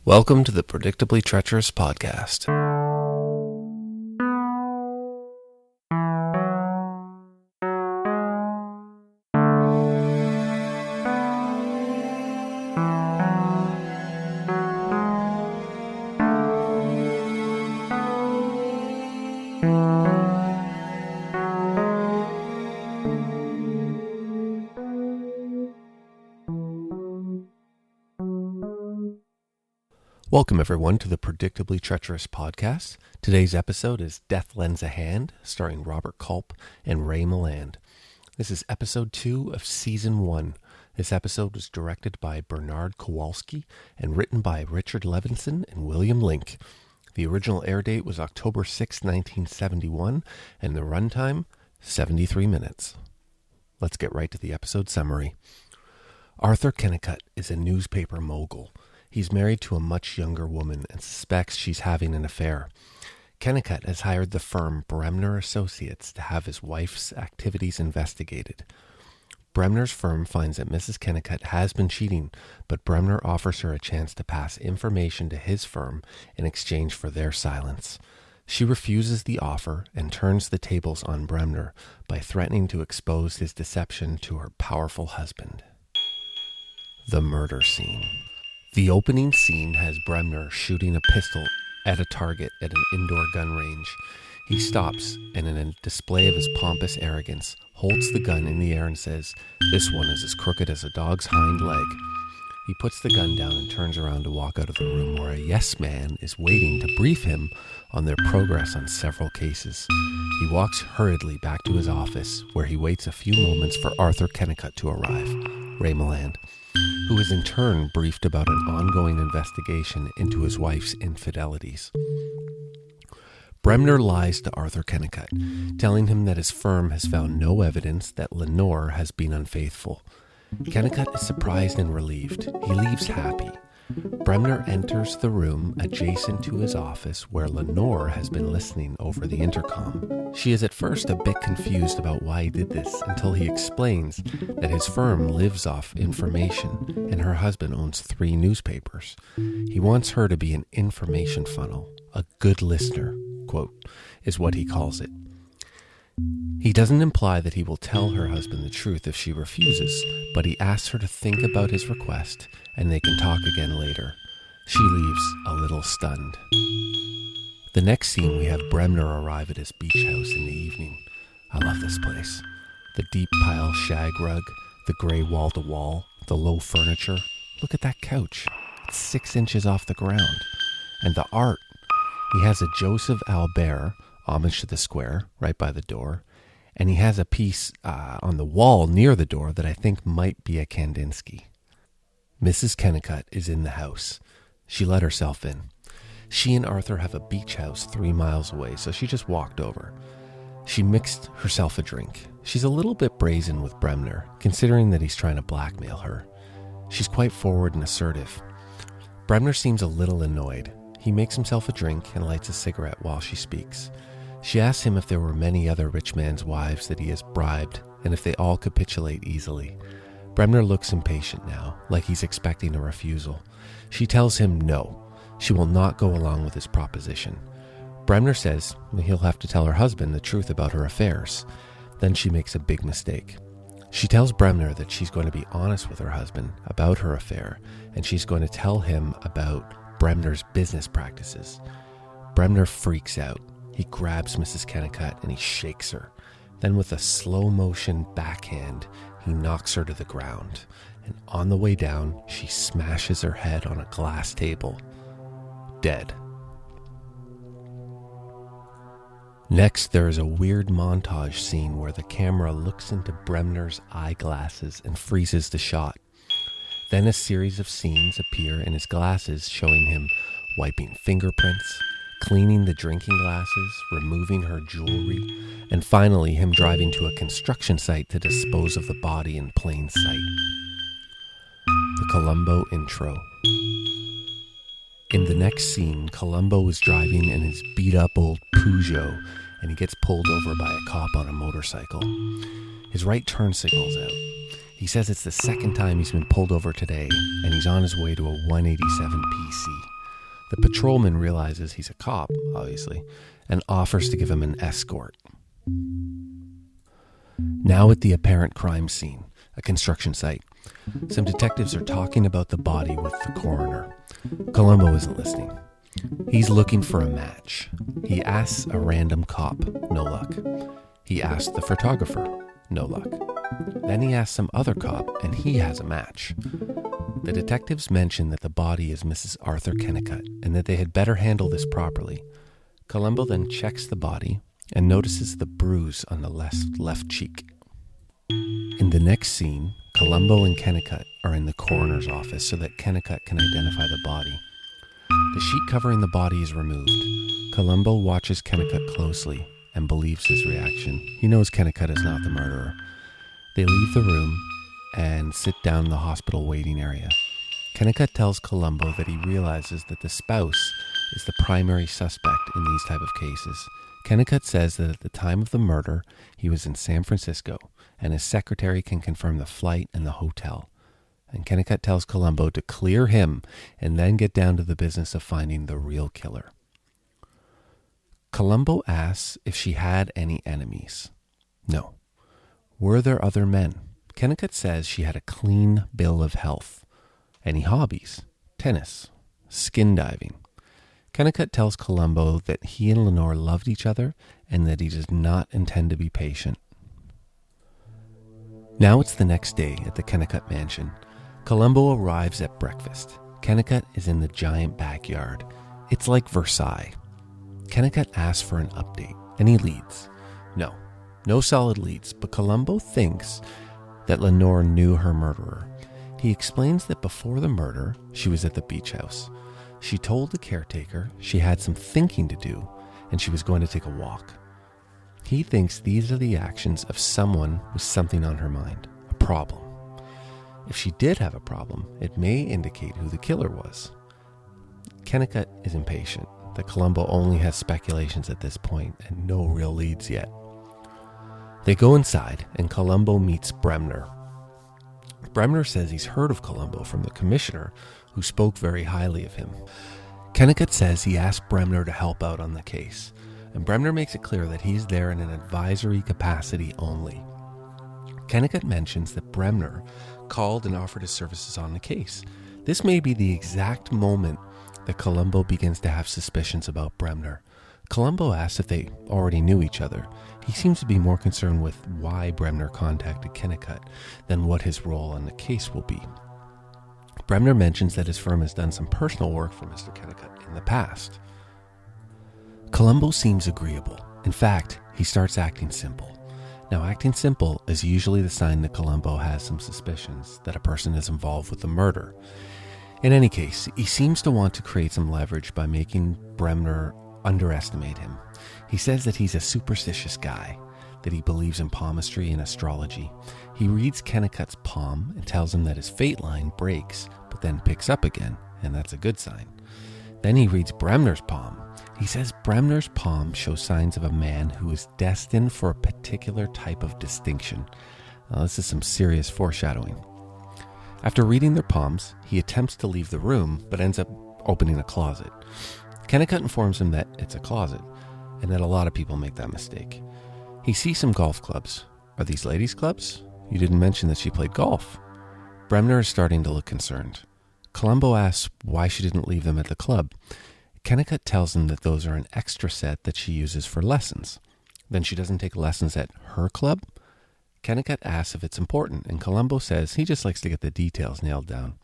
Welcome to the Predictably Treacherous podcast. Welcome everyone to the Predictably Treacherous podcast. Today's episode is Death Lends a Hand, starring Robert Culp and Ray Milland. This is episode 2 of season 1. This episode was directed by Bernard Kowalski and written by Richard Levinson and William Link. The original air date was October 6, 1971, and the runtime, 73 minutes. Let's get right to the episode summary. Arthur Kennycut is a newspaper mogul. He's married to a much younger woman and suspects she's having an affair. Kennycut has hired the firm Bremner Associates to have his wife's activities investigated. Bremner's firm finds that Mrs Kennycut has been cheating, but Bremner offers her a chance to pass information to his firm in exchange for their silence. She refuses the offer and turns the tables on Bremner by threatening to expose his deception to her powerful husband. The murder scene. The opening scene has Bremner shooting a pistol at a target at an indoor gun range. He stops and in a display of his pompous arrogance, holds the gun in the air and says, "This one is as crooked as a dog's hind leg." He puts the gun down and turns around to walk out of the room where a yes man is waiting to brief him on their progress on several cases. He walks hurriedly back to his office where he waits a few moments for Arthur Kennycut to arrive, Ray Milland, who is in turn briefed about an ongoing investigation into his wife's infidelities. Bremner lies to Arthur Kennycut, telling him that his firm has found no evidence that Lenore has been unfaithful. Kennycut is surprised and relieved. He leaves happy. Bremner enters the room adjacent to his office where Lenore has been listening over the intercom. She is at first a bit confused about why he did this until he explains that his firm lives off information and her husband owns 3 newspapers. He wants her to be an information funnel, a good listener, quote, is what he calls it. He doesn't imply that he will tell her husband the truth if she refuses, but he asks her to think about his request and they can talk again later. She leaves a little stunned. The next scene we have Bremner arrive at his beach house in the evening. I love this place. The deep pile shag rug, the gray wall-to-wall, the low furniture. Look at that couch. It's 6 inches off the ground. And the art. He has a Joseph Albert, homage to the square, right by the door. And he has a piece on the wall near the door that I think might be a Kandinsky. Mrs Kennycut is in the house. She let herself in. She and Arthur have a beach house 3 miles away, so she just walked over. She mixed herself a drink. She's a little bit brazen with Bremner, considering that he's trying to blackmail her. She's quite forward and assertive. Bremner seems a little annoyed. He makes himself a drink and lights a cigarette while she speaks. She asks him if there were many other rich man's wives that he has bribed and if they all capitulate easily. Bremner looks impatient now, like he's expecting a refusal. She tells him no. She will not go along with his proposition. Bremner says he'll have to tell her husband the truth about her affairs. Then she makes a big mistake. She tells Bremner that she's going to be honest with her husband about her affair, and she's going to tell him about Bremner's business practices. Bremner freaks out. He grabs Mrs Kennycut and he shakes her. Then with a slow motion backhand, he knocks her to the ground. And on the way down, she smashes her head on a glass table. Dead. Next, there is a weird montage scene where the camera looks into Bremner's eyeglasses and freezes the shot. Then a series of scenes appear in his glasses showing him wiping fingerprints, cleaning the drinking glasses, removing her jewelry, and finally him driving to a construction site to dispose of the body in plain sight. The Columbo intro. In the next scene, Columbo is driving in his beat-up old Peugeot, and he gets pulled over by a cop on a motorcycle. His right turn signal's out. He says it's the second time he's been pulled over today, and he's on his way to a 187 PC. The patrolman realizes he's a cop, obviously, and offers to give him an escort. Now at the apparent crime scene, a construction site, some detectives are talking about the body with the coroner. Columbo isn't listening. He's looking for a match. He asks a random cop, no luck. He asks the photographer, no luck. Then he asks some other cop, and he has a match. The detectives mention that the body is Mrs. Arthur Kennycut, and that they had better handle this properly. Columbo then checks the body and notices the bruise on the left cheek. In the next scene, Columbo and Kennycut are in the coroner's office so that Kennycut can identify the body. The sheet covering the body is removed. Columbo watches Kennycut closely and believes his reaction. He knows Kennycut is not the murderer. They leave the room and sit down in the hospital waiting area. Kennycut tells Columbo that he realizes that the spouse is the primary suspect in these type of cases. Kennycut says that at the time of the murder, he was in San Francisco, and his secretary can confirm the flight and the hotel. And Kennycut tells Columbo to clear him and then get down to the business of finding the real killer. Columbo asks if she had any enemies. No. Were there other men? Kennycut says she had a clean bill of health. Any hobbies? Tennis, skin diving. Kennycut tells Columbo that he and Lenore loved each other and that he does not intend to be patient. Now it's the next day at the Kennycut mansion. Columbo arrives at breakfast. Kennycut is in the giant backyard. It's like Versailles. Kennycut asks for an update. Any leads? No solid leads, but Columbo thinks that Lenore knew her murderer. He explains that before the murder, she was at the beach house. She told the caretaker she had some thinking to do and she was going to take a walk. He thinks these are the actions of someone with something on her mind, a problem. If she did have a problem, it may indicate who the killer was. Kennycut is impatient that Columbo only has speculations at this point and no real leads yet. They go inside and Columbo meets Bremner. Bremner says he's heard of Columbo from the commissioner, who spoke very highly of him. Kennycut says he asked Bremner to help out on the case, and Bremner makes it clear that he's there in an advisory capacity only. Kennycut mentions that Bremner called and offered his services on the case. This may be the exact moment that Columbo begins to have suspicions about Bremner. Columbo asks if they already knew each other. He seems to be more concerned with why Bremner contacted Kennycut than what his role on the case will be. Bremner mentions that his firm has done some personal work for Mr. Kennycut in the past. Columbo seems agreeable. In fact, he starts acting simple. Now, acting simple is usually the sign that Columbo has some suspicions that a person is involved with the murder. In any case, he seems to want to create some leverage by making Bremner underestimate him. He says that he's a superstitious guy, that he believes in palmistry and astrology. He reads Kennycut's palm and tells him that his fate line breaks, but then picks up again, and that's a good sign. Then he reads Bremner's palm. He says Bremner's palm shows signs of a man who is destined for a particular type of distinction. Now, this is some serious foreshadowing. After reading their palms, he attempts to leave the room, but ends up opening a closet. Kennycut informs him that it's a closet, and that a lot of people make that mistake. He sees some golf clubs. Are these ladies' clubs? You didn't mention that she played golf. Bremner is starting to look concerned. Columbo asks why she didn't leave them at the club. Kennycut tells him that those are an extra set that she uses for lessons. Then she doesn't take lessons at her club? Kennycut asks if it's important, and Columbo says he just likes to get the details nailed down.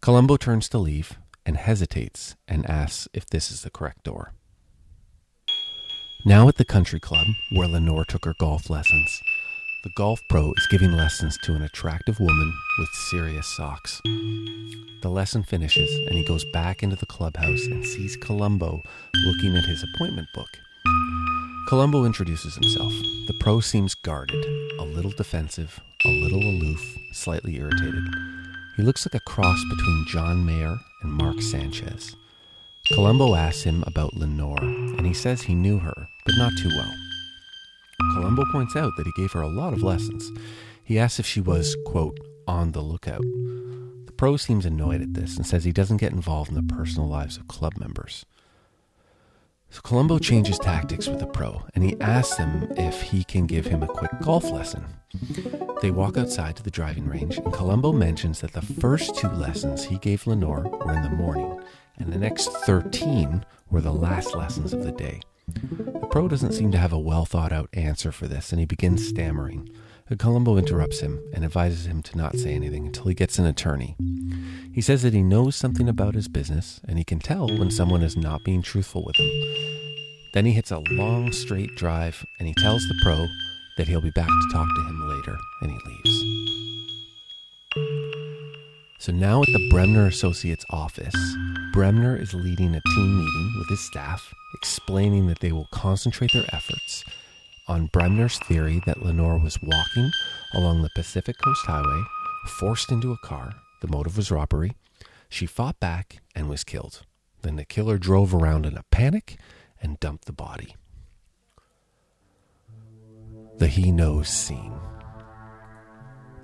Columbo turns to leave and hesitates and asks if this is the correct door. Now at the country club, where Lenore took her golf lessons, the golf pro is giving lessons to an attractive woman with serious socks. The lesson finishes, and he goes back into the clubhouse and sees Columbo looking at his appointment book. Columbo introduces himself. The pro seems guarded, a little defensive, a little aloof, slightly irritated. He looks like a cross between John Mayer and Mark Sanchez. Columbo asks him about Lenore, and he says he knew her, but not too well. Columbo points out that he gave her a lot of lessons. He asks if she was, quote, on the lookout. The pro seems annoyed at this and says he doesn't get involved in the personal lives of club members. So Columbo changes tactics with the pro, and he asks him if he can give him a quick golf lesson. They walk outside to the driving range, and Columbo mentions that the first 2 lessons he gave Lenore were in the morning, and the next 13 were the last lessons of the day. The pro doesn't seem to have a well-thought-out answer for this, and he begins stammering. Columbo interrupts him and advises him to not say anything until he gets an attorney. He says that he knows something about his business, and he can tell when someone is not being truthful with him. Then he hits a long, straight drive, and he tells the pro that he'll be back to talk to him later, and he leaves. So now at the Bremner Associates office, Bremner is leading a team meeting with his staff, explaining that they will concentrate their efforts on Bremner's theory that Lenore was walking along the Pacific Coast Highway, forced into a car. The motive was robbery. She fought back and was killed. Then the killer drove around in a panic and dumped the body. The he knows scene.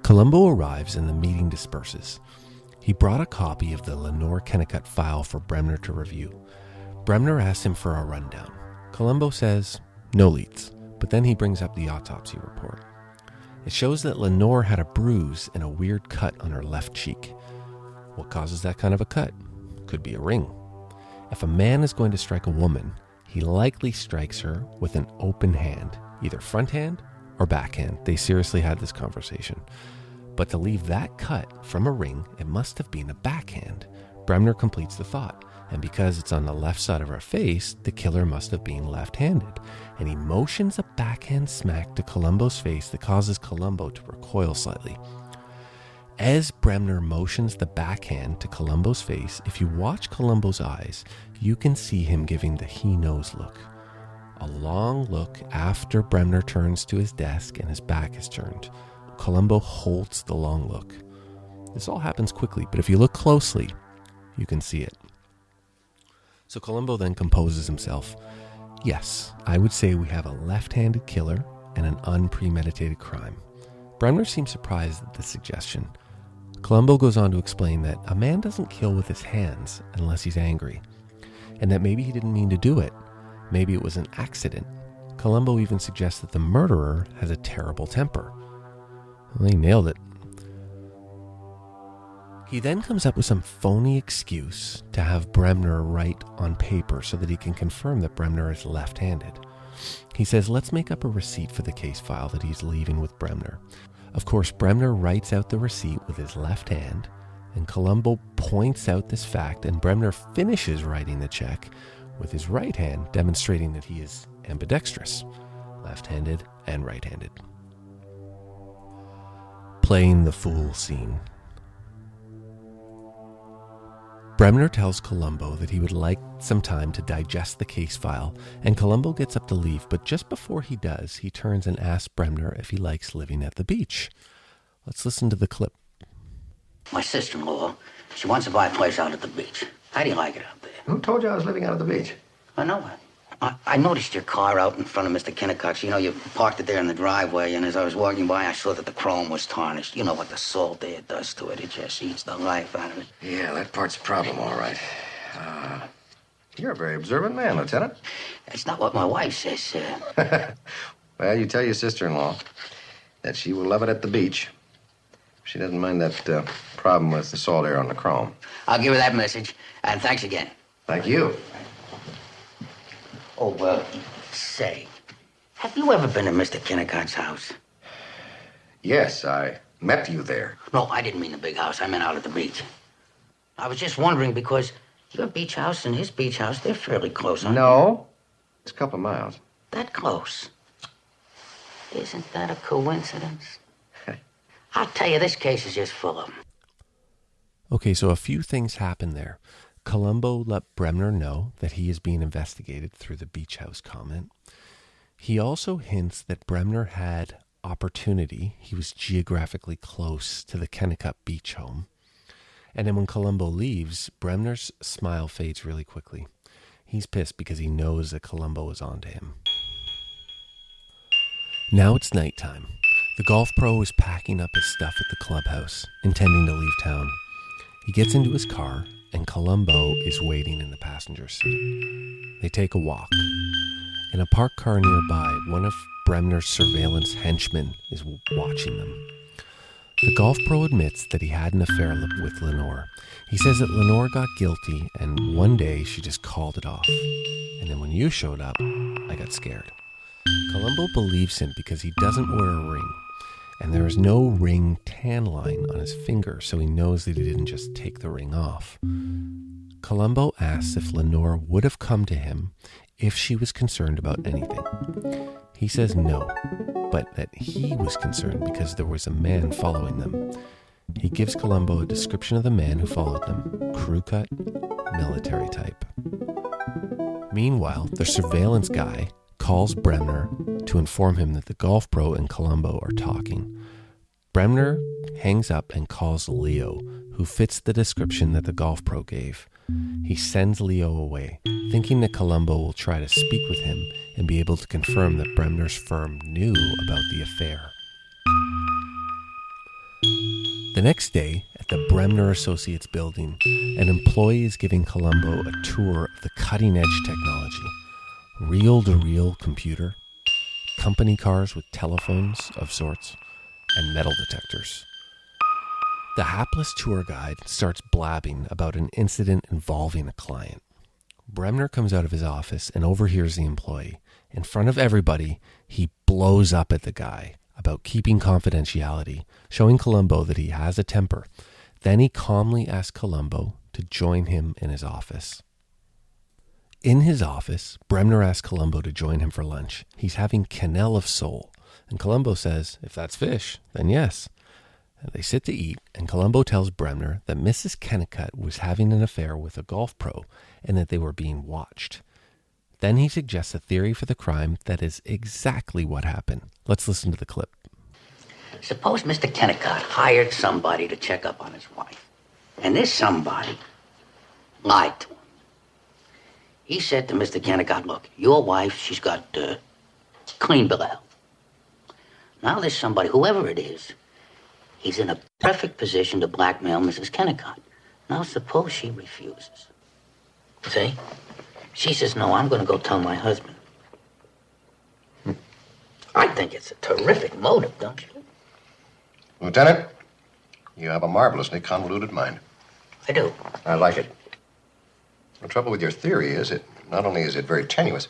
Columbo arrives and the meeting disperses. He brought a copy of the Lenore Kennycut file for Bremner to review. Bremner asks him for a rundown. Columbo says, no leads. But then he brings up the autopsy report. It shows that Lenore had a bruise and a weird cut on her left cheek. What causes that kind of a cut? Could be a ring. If a man is going to strike a woman, he likely strikes her with an open hand, either front hand or backhand. They seriously had this conversation. But to leave that cut from a ring, it must have been a backhand. Bremner completes the thought. And because it's on the left side of her face, the killer must have been left-handed. And he motions a backhand smack to Columbo's face that causes Columbo to recoil slightly. As Bremner motions the backhand to Columbo's face, if you watch Columbo's eyes, you can see him giving the he knows look. A long look after Bremner turns to his desk and his back is turned. Columbo holds the long look. This all happens quickly, but if you look closely, you can see it. So Columbo then composes himself. Yes, I would say we have a left-handed killer and an unpremeditated crime. Bremner seems surprised at this suggestion. Columbo goes on to explain that a man doesn't kill with his hands unless he's angry, and that maybe he didn't mean to do it. Maybe it was an accident. Columbo even suggests that the murderer has a terrible temper. Well, he nailed it. He then comes up with some phony excuse to have Bremner write on paper so that he can confirm that Bremner is left-handed. He says, let's make up a receipt for the case file that he's leaving with Bremner. Of course, Bremner writes out the receipt with his left hand, and Columbo points out this fact, and Bremner finishes writing the check with his right hand, demonstrating that he is ambidextrous, left-handed and right-handed. Playing the fool scene. Bremner tells Columbo that he would like some time to digest the case file, and Columbo gets up to leave, but just before he does, he turns and asks Bremner if he likes living at the beach. Let's listen to the clip. My sister-in-law, she wants to buy a place out at the beach. How do you like it out there? Who told you I was living out at the beach? I know it. I noticed your car out in front of Mr. Kennycut's. You know, you parked it there in the driveway, and as I was walking by, I saw that the chrome was tarnished. You know what the salt there does to it. It just eats the life out of it. Yeah, that part's a problem, all right. You're a very observant man, Lieutenant. That's not what my wife says, Well, you tell your sister-in-law that she will love it at the beach. She doesn't mind that problem with the salt air on the chrome. I'll give her that message, and thanks again. Thank you. Oh, say, have you ever been to Mr. Kennycut's house? Yes, I met you there. No, I didn't mean the big house. I meant out at the beach. I was just wondering because your beach house and his beach house, they're fairly close, aren't they? No, it's a couple of miles. That close? Isn't that a coincidence? I'll tell you, this case is just full of them. Okay, so a few things happen there. Columbo let Bremner know that he is being investigated through the beach house comment. He also hints that Bremner had opportunity. He was geographically close to the Kennycut beach home. And then when Columbo leaves, Bremner's smile fades really quickly. He's pissed because he knows that Columbo is onto him. Now it's nighttime. The golf pro is packing up his stuff at the clubhouse, intending to leave town. He gets into his car, and Columbo is waiting in the passenger seat. They take a walk. In a parked car nearby, one of Bremner's surveillance henchmen is watching them. The golf pro admits that he had an affair with Lenore. He says that Lenore got guilty, and one day she just called it off. And then when you showed up, I got scared. Columbo believes him because he doesn't wear a ring, and there is no ring tan line on his finger, so he knows that he didn't just take the ring off. Columbo asks if Lenore would have come to him if she was concerned about anything. He says no, but that he was concerned because there was a man following them. He gives Columbo a description of the man who followed them: crew cut, military type. Meanwhile, the surveillance guy calls Bremner to inform him that the golf pro and Columbo are talking. Bremner hangs up and calls Leo, who fits the description that the golf pro gave. He sends Leo away, thinking that Columbo will try to speak with him and be able to confirm that Bremner's firm knew about the affair. The next day, at the Bremner Associates building, an employee is giving Columbo a tour of the cutting-edge technology. Reel-to-reel computer, company cars with telephones of sorts, and metal detectors. The hapless tour guide starts blabbing about an incident involving a client. Bremner comes out of his office and overhears the employee. In front of everybody, he blows up at the guy about keeping confidentiality, showing Columbo that he has a temper. Then he calmly asks Columbo to join him in his office. In his office, Bremner asks Columbo to join him for lunch. He's having quenelle of sole, and Columbo says, if that's fish, then yes. And they sit to eat, and Columbo tells Bremner that Mrs Kennycut was having an affair with a golf pro and that they were being watched. Then he suggests a theory for the crime that is exactly what happened. Let's listen to the clip. Suppose Mr. Kennycut hired somebody to check up on his wife, and this somebody lied to him. He said to Mr. Kennycut, look, your wife, she's got clean bill of health. Now there's somebody, whoever it is, he's in a perfect position to blackmail Mrs. Kennycut. Now suppose she refuses. See? She says, no, I'm going to go tell my husband. I think it's a terrific motive, don't you? Lieutenant, you have a marvelously convoluted mind. I do. I like it. The trouble with your theory is not only is it very tenuous,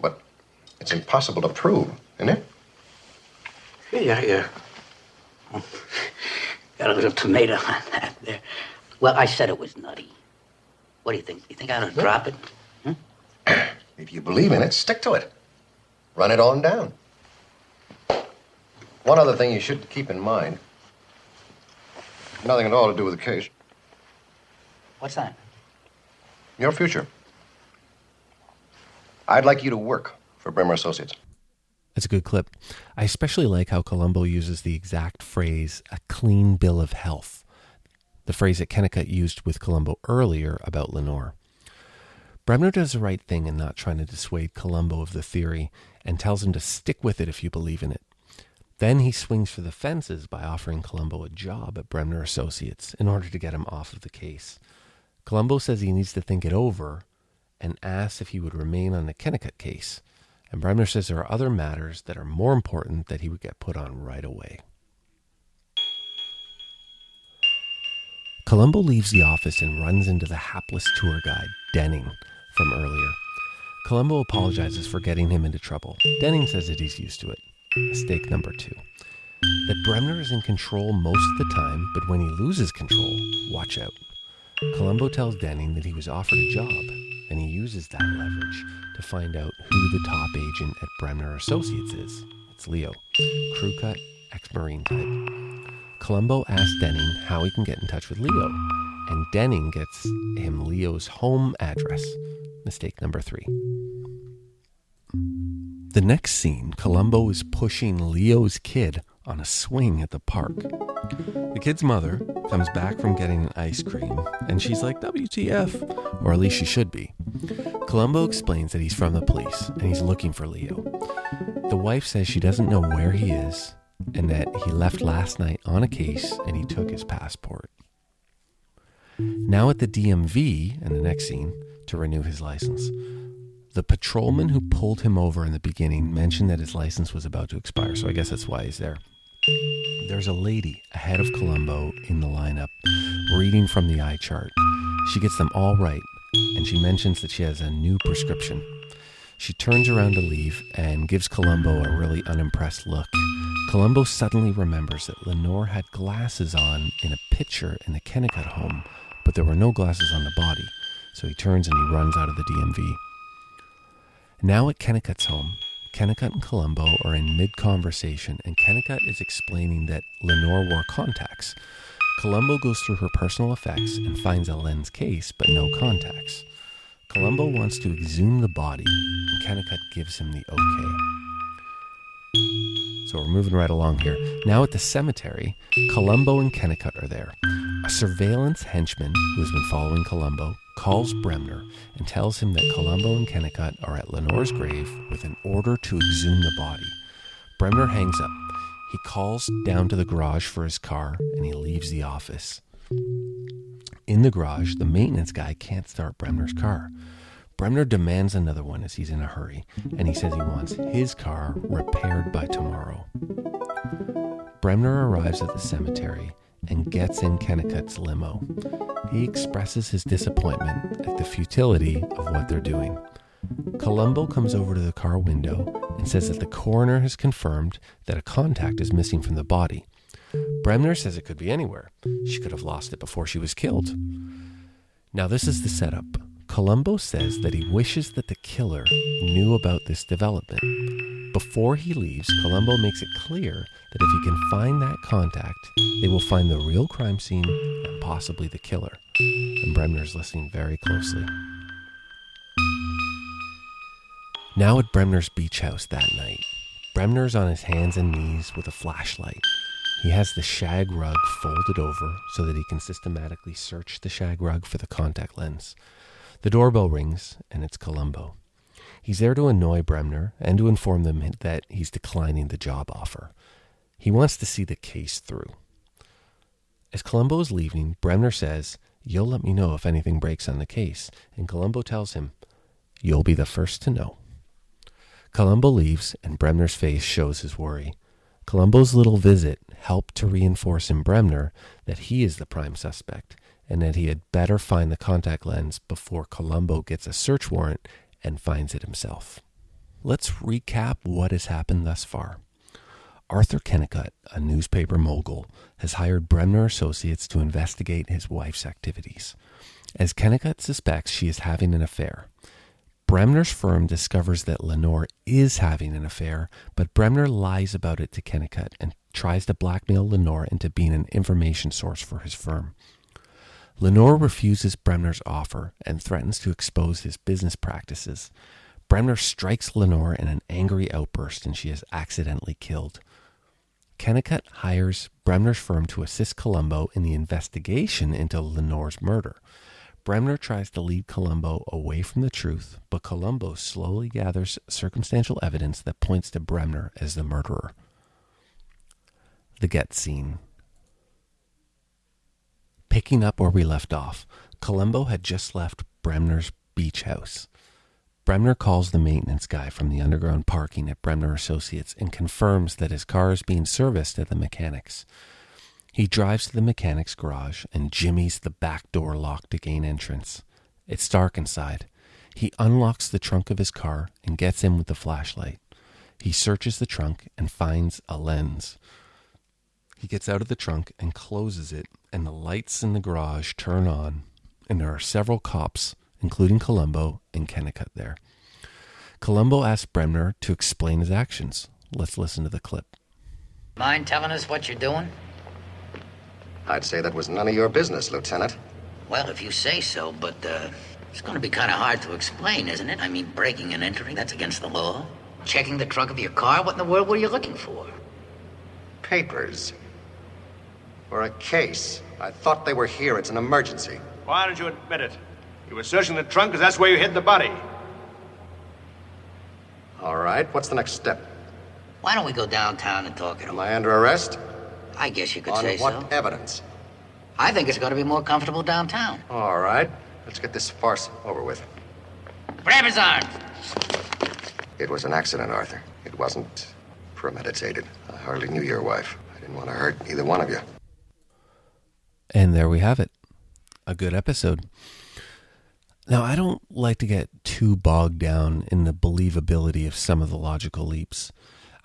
but it's impossible to prove, isn't it? Yeah. Got a little tomato on that there. Well, I said it was nutty. What do you think? You think I ought to drop it? If you believe in it, stick to it. Run it on down. One other thing you should keep in mind. Nothing at all to do with the case. What's that? Your future. I'd like you to work for Bremner Associates. That's a good clip. I especially like how Columbo uses the exact phrase, a clean bill of health, the phrase that Kennycut used with Columbo earlier about Lenore. Bremner does the right thing in not trying to dissuade Columbo of the theory and tells him to stick with it if you believe in it. Then he swings for the fences by offering Columbo a job at Bremner Associates in order to get him off of the case. Columbo says he needs to think it over and asks if he would remain on the Kennycut case. And Bremner says there are other matters that are more important that he would get put on right away. Columbo leaves the office and runs into the hapless tour guide, Denning, from earlier. Columbo apologizes for getting him into trouble. Denning says that he's used to it. Mistake number 2. That Bremner is in control most of the time, but when he loses control, watch out. Columbo tells Denning that he was offered a job, and he uses that leverage to find out who the top agent at Bremner Associates is. It's Leo, crew cut, ex-Marine type. Columbo asks Denning how he can get in touch with Leo, and Denning gets him Leo's home address. Mistake number 3. The next scene, Columbo is pushing Leo's kid on a swing at the park. The kid's mother comes back from getting an ice cream, and she's like, WTF, or at least she should be. Columbo explains that he's from the police, and he's looking for Leo. The wife says she doesn't know where he is, and that he left last night on a case, and he took his passport. Now at the DMV, in the next scene, to renew his license. The patrolman who pulled him over in the beginning mentioned that his license was about to expire, so I guess that's why he's there. There's a lady ahead of Columbo in the lineup, reading from the eye chart. She gets them all right, and she mentions that she has a new prescription. She turns around to leave and gives Columbo a really unimpressed look. Columbo suddenly remembers that Lenore had glasses on in a picture in the Kennycut home, but there were no glasses on the body, so he turns and he runs out of the DMV. Now at Kennicut's home, Kennycut and Columbo are in mid-conversation, and Kennycut is explaining that Lenore wore contacts. Columbo goes through her personal effects and finds a lens case, but no contacts. Columbo wants to exhume the body, and Kennycut gives him the okay. So we're moving right along here. Now at the cemetery, Columbo and Kennycut are there. A surveillance henchman who has been following Columbo calls Bremner and tells him that Columbo and Kennycut are at Lenore's grave with an order to exhume the body. Bremner hangs up. He calls down to the garage for his car, and he leaves the office. In the garage, the maintenance guy can't start Bremner's car. Bremner demands another one as he's in a hurry, and he says he wants his car repaired by tomorrow. Bremner arrives at the cemetery and gets in Kennicut's limo. He expresses his disappointment at the futility of what they're doing. Columbo comes over to the car window and says that the coroner has confirmed that a contact is missing from the body. Bremner says it could be anywhere. She could have lost it before she was killed. Now this is the setup. Columbo says that he wishes that the killer knew about this development. Before he leaves, Columbo makes it clear that if he can find that contact, they will find the real crime scene and possibly the killer. And Bremner's listening very closely. Now at Bremner's beach house that night, Bremner's on his hands and knees with a flashlight. He has the shag rug folded over so that he can systematically search the shag rug for the contact lens. The doorbell rings, and it's Columbo. He's there to annoy Bremner and to inform them that he's declining the job offer. He wants to see the case through. As Columbo is leaving, Bremner says, "You'll let me know if anything breaks on the case," and Columbo tells him, "You'll be the first to know." Columbo leaves, and Bremner's face shows his worry. Columbo's little visit helped to reinforce in Bremner that he is the prime suspect, and that he had better find the contact lens before Columbo gets a search warrant and finds it himself. Let's recap what has happened thus far. Arthur Kennycut, a newspaper mogul, has hired Bremner Associates to investigate his wife's activities. As Kennycut suspects she is having an affair, Bremner's firm discovers that Lenore is having an affair, but Bremner lies about it to Kennycut and tries to blackmail Lenore into being an information source for his firm. Lenore refuses Bremner's offer and threatens to expose his business practices. Bremner strikes Lenore in an angry outburst, and she is accidentally killed. Kennycut hires Bremner's firm to assist Columbo in the investigation into Lenore's murder. Bremner tries to lead Columbo away from the truth, but Columbo slowly gathers circumstantial evidence that points to Bremner as the murderer. The get scene. Picking up where we left off, Columbo had just left Bremner's beach house. Bremner calls the maintenance guy from the underground parking at Bremner Associates and confirms that his car is being serviced at the mechanic's. He drives to the mechanic's garage and jimmies the back door lock to gain entrance. It's dark inside. He unlocks the trunk of his car and gets in with the flashlight. He searches the trunk and finds a lens. He gets out of the trunk and closes it, and the lights in the garage turn on, and there are several cops, including Columbo and Kennycut there. Columbo asks Bremner to explain his actions. Let's listen to the clip. Mind telling us what you're doing? I'd say that was none of your business, Lieutenant. Well, if you say so, but it's going to be kind of hard to explain, isn't it? I mean, breaking and entering, that's against the law. Checking the trunk of your car? What in the world were you looking for? Papers. For a case. I thought they were here. It's an emergency. Why don't you admit it? You were searching the trunk because that's where you hid the body. All right, what's the next step? Why don't we go downtown and talk it Am over? I under arrest? I guess you could On say what so. evidence? I think it's going to be more comfortable downtown. All right. Let's get this farce over with. Grab his arms. It was an accident, Arthur. It wasn't premeditated. I hardly knew your wife. I didn't want to hurt either one of you. And there we have it. A good episode. Now, I don't like to get too bogged down in the believability of some of the logical leaps.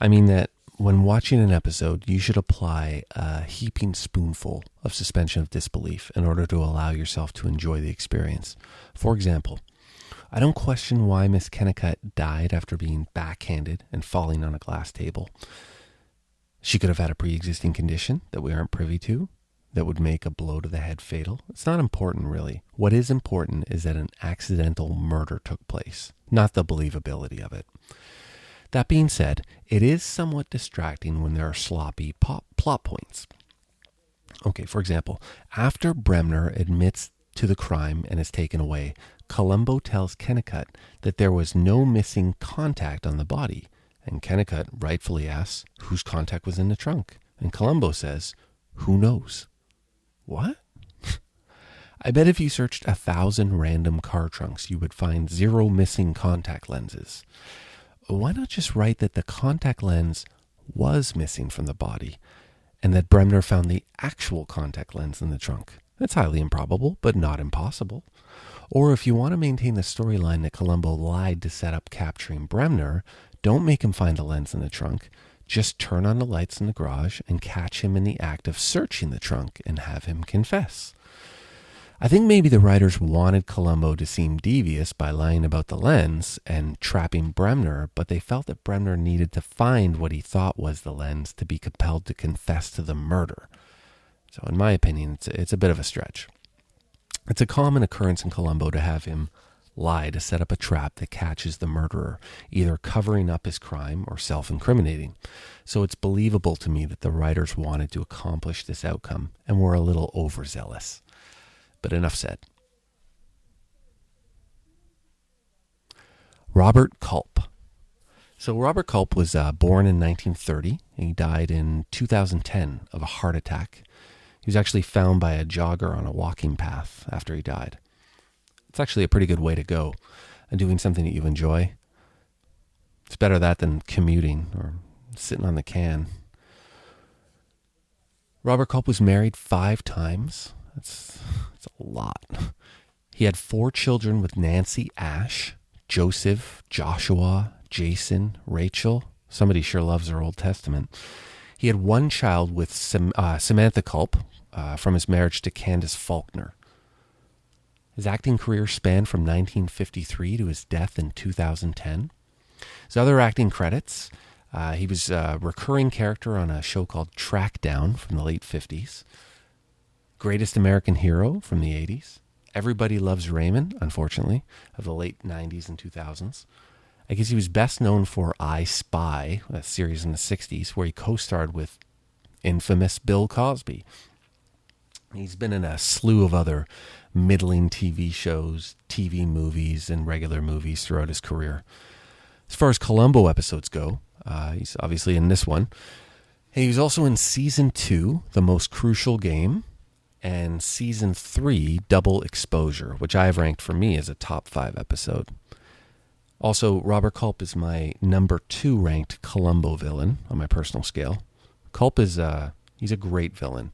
I mean that when watching an episode, you should apply a heaping spoonful of suspension of disbelief in order to allow yourself to enjoy the experience. For example, I don't question why Miss Kennycut died after being backhanded and falling on a glass table. She could have had a pre-existing condition that we aren't privy to that would make a blow to the head fatal. It's not important, really. What is important is that an accidental murder took place, not the believability of it. That being said, it is somewhat distracting when there are sloppy plot points. Okay, for example, after Bremner admits to the crime and is taken away, Columbo tells Kennycut that there was no missing contact on the body, and Kennycut rightfully asks whose contact was in the trunk, and Columbo says, "Who knows?" What? I bet if you searched 1,000 random car trunks, you would find 0 missing contact lenses. Why not just write that the contact lens was missing from the body and that Bremner found the actual contact lens in the trunk? That's highly improbable, but not impossible. Or if you want to maintain the storyline that Columbo lied to set up capturing Bremner, don't make him find the lens in the trunk. Just turn on the lights in the garage and catch him in the act of searching the trunk and have him confess. I think maybe the writers wanted Columbo to seem devious by lying about the lens and trapping Bremner, but they felt that Bremner needed to find what he thought was the lens to be compelled to confess to the murder. So in my opinion, it's a bit of a stretch. It's a common occurrence in Columbo to have him lie to set up a trap that catches the murderer, either covering up his crime or self-incriminating. So it's believable to me that the writers wanted to accomplish this outcome and were a little overzealous. But enough said. Robert Culp. So Robert Culp was born in 1930, and he died in 2010 of a heart attack. He was actually found by a jogger on a walking path after he died. It's actually a pretty good way to go and doing something that you enjoy. It's better that than commuting or sitting on the can. Robert Culp was married 5 times. That's a lot. He had 4 children with Nancy Ash, Joseph, Joshua, Jason, Rachel. Somebody sure loves their Old Testament. He had 1 child with Samantha Culp from his marriage to Candace Faulkner. His acting career spanned from 1953 to his death in 2010. His other acting credits, he was a recurring character on a show called Trackdown from the late 50s. Greatest American Hero from the 80s. Everybody Loves Raymond, unfortunately, of the late 90s and 2000s. I guess he was best known for I Spy, a series in the 60s, where he co-starred with infamous Bill Cosby. He's been in a slew of other middling TV shows, TV movies, and regular movies throughout his career. As far as Columbo episodes go, he's obviously in this one. He was also in Season 2, The Most Crucial Game, and Season 3, Double Exposure, which I have ranked for me as a top 5 episode. Also, Robert Culp is my number 2 ranked Columbo villain on my personal scale. Culp is he's a great villain.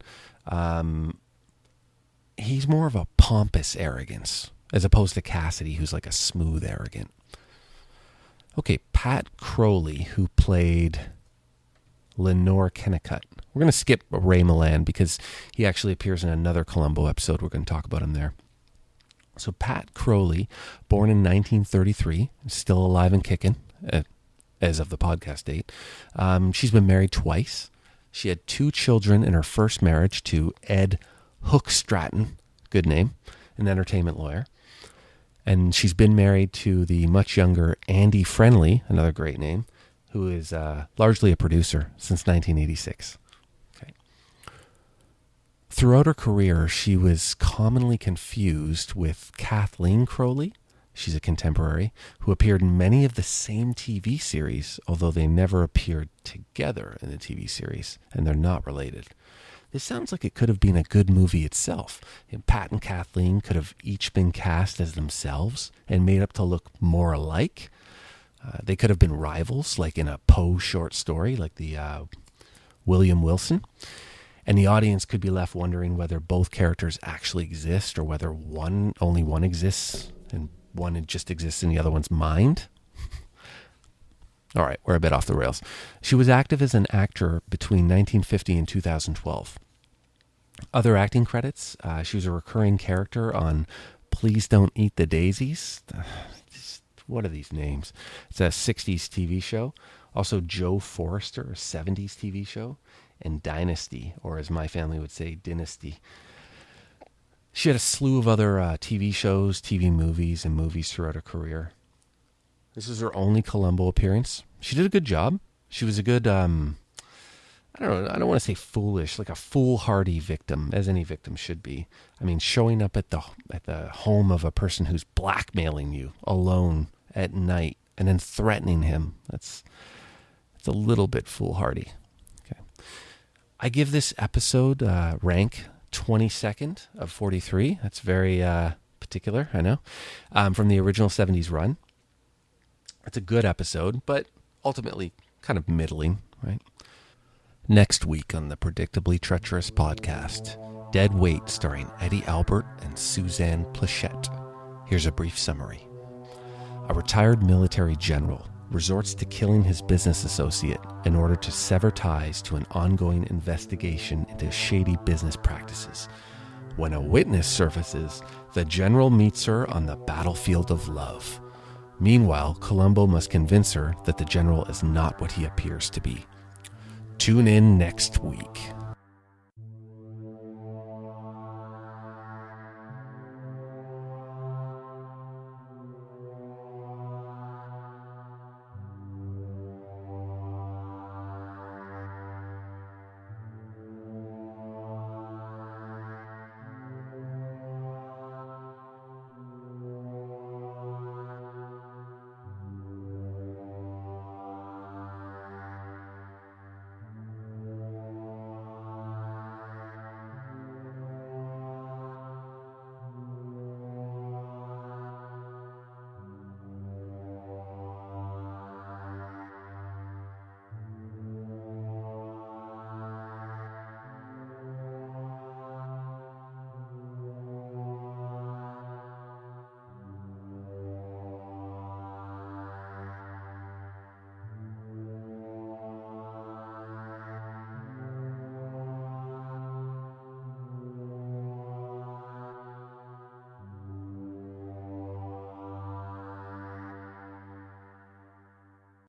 He's more of a pompous arrogance, as opposed to Cassidy, who's like a smooth arrogant. Okay, Pat Crowley, who played Lenore Kennycut. We're going to skip Ray Milland because he actually appears in another Columbo episode. We're going to talk about him there. So Pat Crowley, born in 1933, still alive and kicking, as of the podcast date. She's been married twice. She had 2 children in her first marriage to Ed Hook Stratton, good name, an entertainment lawyer. And she's been married to the much younger Andy Friendly, another great name, who is largely a producer since 1986. Okay. Throughout her career, she was commonly confused with Kathleen Crowley. She's a contemporary who appeared in many of the same TV series, although they never appeared together in the TV series, and they're not related. This sounds like it could have been a good movie itself. And Pat and Kathleen could have each been cast as themselves and made up to look more alike. They could have been rivals, like in a Poe short story, like the William Wilson. And the audience could be left wondering whether both characters actually exist or whether only one exists and one just exists in the other one's mind. All right, we're a bit off the rails. She was active as an actor between 1950 and 2012. Other acting credits, she was a recurring character on Please Don't Eat the Daisies. What are these names? It's a 60s TV show. Also Joe Forrester, a 70s TV show. And Dynasty, or as my family would say, Dynasty. She had a slew of other TV shows, TV movies, and movies throughout her career. This is her only Columbo appearance. She did a good job. She was a good, I don't want to say foolish, like a foolhardy victim, as any victim should be. I mean, showing up at the home of a person who's blackmailing you alone at night and then threatening him. It's a little bit foolhardy. Okay. I give this episode rank 22nd of 43. That's very particular, I know, from the original 70s run. It's a good episode, but ultimately kind of middling, right? Next week on the Predictably Treacherous podcast, Dead Weight starring Eddie Albert and Suzanne Plachette. Here's a brief summary. A retired military general resorts to killing his business associate in order to sever ties to an ongoing investigation into shady business practices. When a witness surfaces, the general meets her on the battlefield of love. Meanwhile, Columbo must convince her that the general is not what he appears to be. Tune in next week.